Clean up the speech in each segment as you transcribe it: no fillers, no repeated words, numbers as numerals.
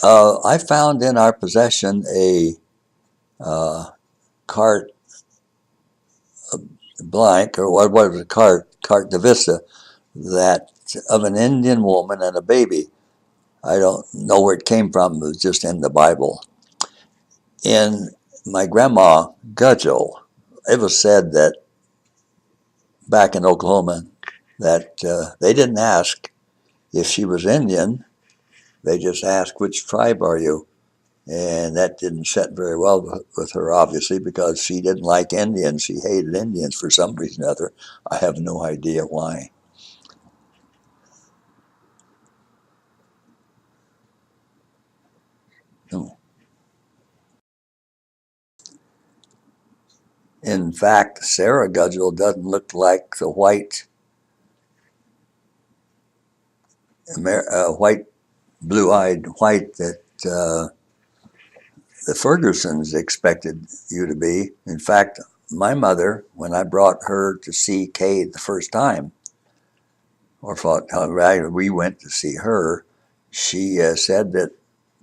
I found in our possession a carte blank, or what was a carte de vista, that of an Indian woman and a baby. I don't know where it came from. It was just in the Bible. In my grandma Gudgel, it was said that back in Oklahoma that they didn't ask if she was Indian. They just asked, which tribe are you? And that didn't set very well with her, obviously, because she didn't like Indians. She hated Indians for some reason or other. I have no idea why. No. In fact, Sarah Gudgel doesn't look like the white, blue-eyed white that the Fergusons expected you to be. In fact, my mother, when I brought her to see Kay the first time, or rather we went to see her, she said that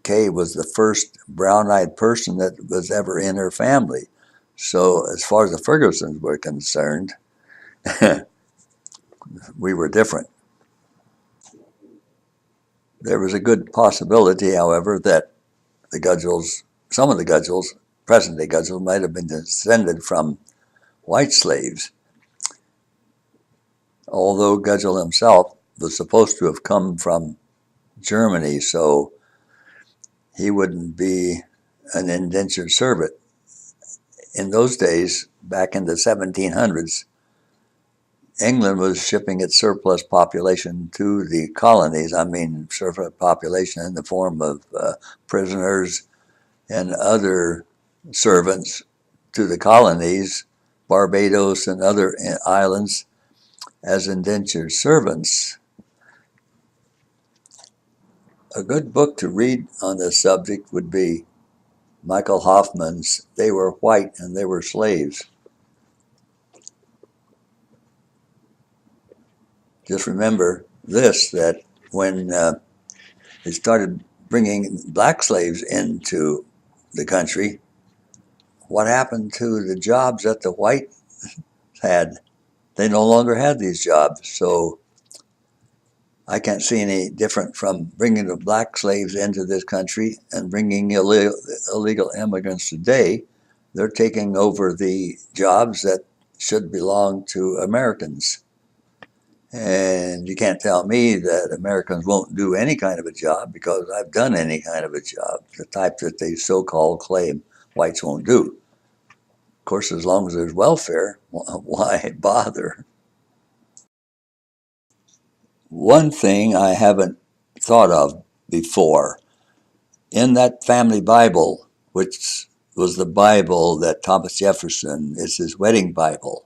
Kay was the first brown-eyed person that was ever in her family. So as far as the Fergusons were concerned, we were different. There was a good possibility, however, that the Gudgels, some of the Gudgels, present-day Gudgels, might have been descended from white slaves, although Gudgel himself was supposed to have come from Germany, so he wouldn't be an indentured servant. In those days, back in the 1700s, England was shipping its surplus population to the colonies. I mean, surplus population in the form of prisoners and other servants to the colonies, Barbados and other islands, as indentured servants. A good book to read on this subject would be Michael Hoffman's They Were White and They Were Slaves. Just remember this, that when they started bringing black slaves into the country, what happened to the jobs that the whites had? They no longer had these jobs. So I can't see any different from bringing the black slaves into this country and bringing illegal immigrants today. They're taking over the jobs that should belong to Americans. And you can't tell me that Americans won't do any kind of a job, because I've done any kind of a job, the type that they so-called claim whites won't do. Of course, as long as there's welfare, why bother? One thing I haven't thought of before, in that family Bible, which was the Bible that Thomas Jefferson, is his wedding Bible,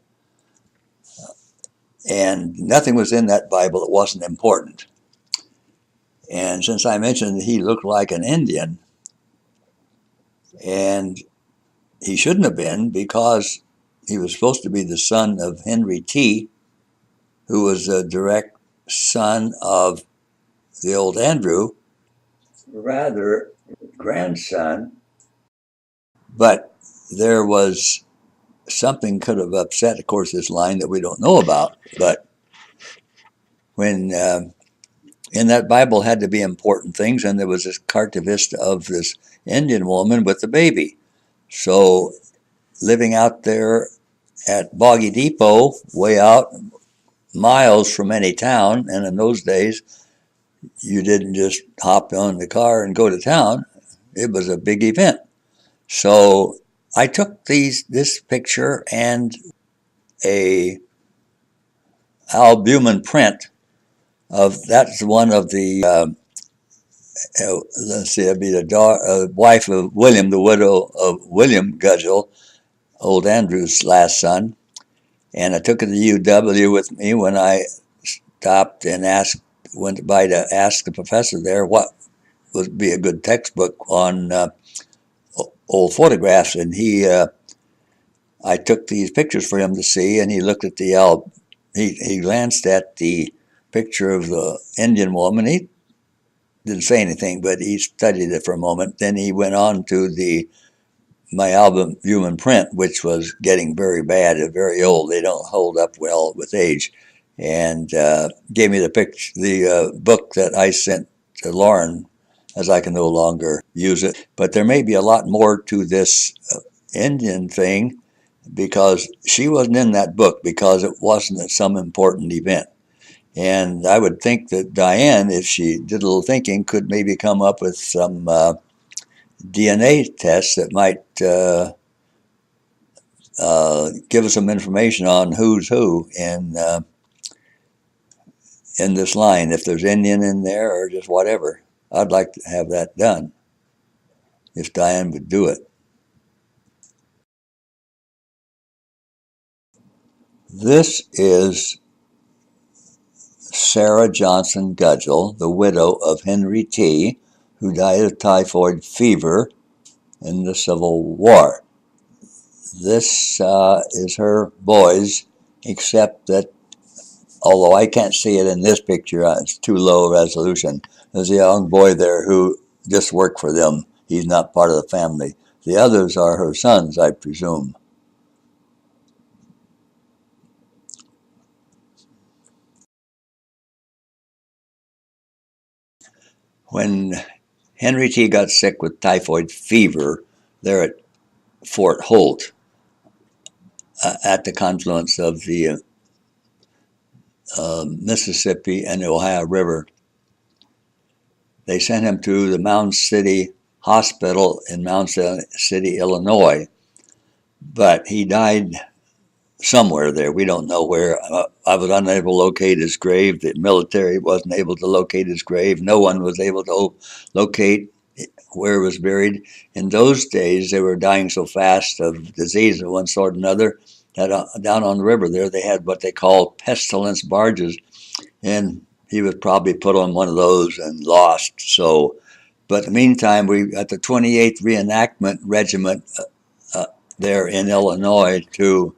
and nothing was in that Bible that wasn't important. And since I mentioned he looked like an Indian, and he shouldn't have been, because he was supposed to be the son of Henry T., who was a direct son of the old Andrew, rather grandson. But there was something could have upset, of course, this line that we don't know about. But when in that Bible had to be important things, and there was this carte de vista of this Indian woman with the baby. So living out there at Boggy Depot, way out, miles from any town, and in those days, you didn't just hop on the car and go to town. It was a big event. So I took this picture and a albumen print of, that's one of the let's see, it'd be the wife of William, the widow of William Gudgel, old Andrew's last son. And I took it to UW with me when I stopped and went by to ask the professor there what would be a good textbook on old photographs. And I took these pictures for him to see, and he looked at he glanced at the picture of the Indian woman. He didn't say anything, but he studied it for a moment. Then he went on to my album Human Print, which was getting very bad and very old. They don't hold up well with age, and gave me the book that I sent to Lauren, as I can no longer use it. But there may be a lot more to this Indian thing, because she wasn't in that book because it wasn't some important event. And I would think that Diane, if she did a little thinking, could maybe come up with some DNA tests that might give us some information on who's who in this line, if there's Indian in there or just whatever. I'd like to have that done if Diane would do it. This is Sarah Johnson Gudgel, the widow of Henry T., who died of typhoid fever in the Civil War. This is her boys, except that although I can't see it in this picture, it's too low resolution. There's a young boy there who just worked for them. He's not part of the family. The others are her sons, I presume. When Henry T. got sick with typhoid fever there at Fort Holt, at the confluence of the Mississippi and the Ohio River, they sent him to the Mound City Hospital in Mound City, Illinois. But he died somewhere there. We don't know where. I was unable to locate his grave. The military wasn't able to locate his grave. No one was able to locate where he was buried. In those days, they were dying so fast of disease of one sort or another that down on the river there, they had what they called pestilence barges. And he was probably put on one of those and lost. So, but in the meantime, we got the 28th Reenactment Regiment there in Illinois to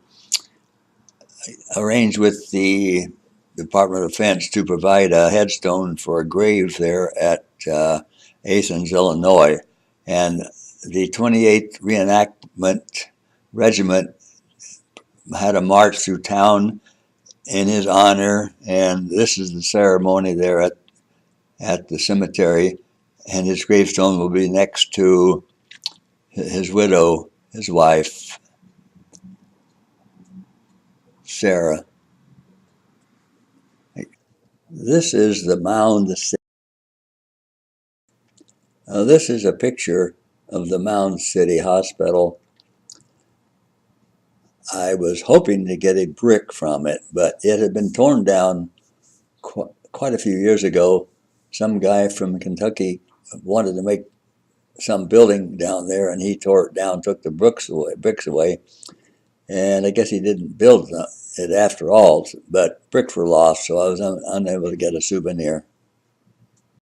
arrange with the Department of Defense to provide a headstone for a grave there at Athens, Illinois. And the 28th Reenactment Regiment had a march through town in his honor, and this is the ceremony there at the cemetery, and his gravestone will be next to his widow, his wife, Sarah. This is the Mound City. This is a picture of the Mound City Hospital. I was hoping to get a brick from it, but it had been torn down quite a few years ago. Some guy from Kentucky wanted to make some building down there, and he tore it down, took the bricks away, and I guess he didn't build it after all, but bricks were lost, so I was unable to get a souvenir.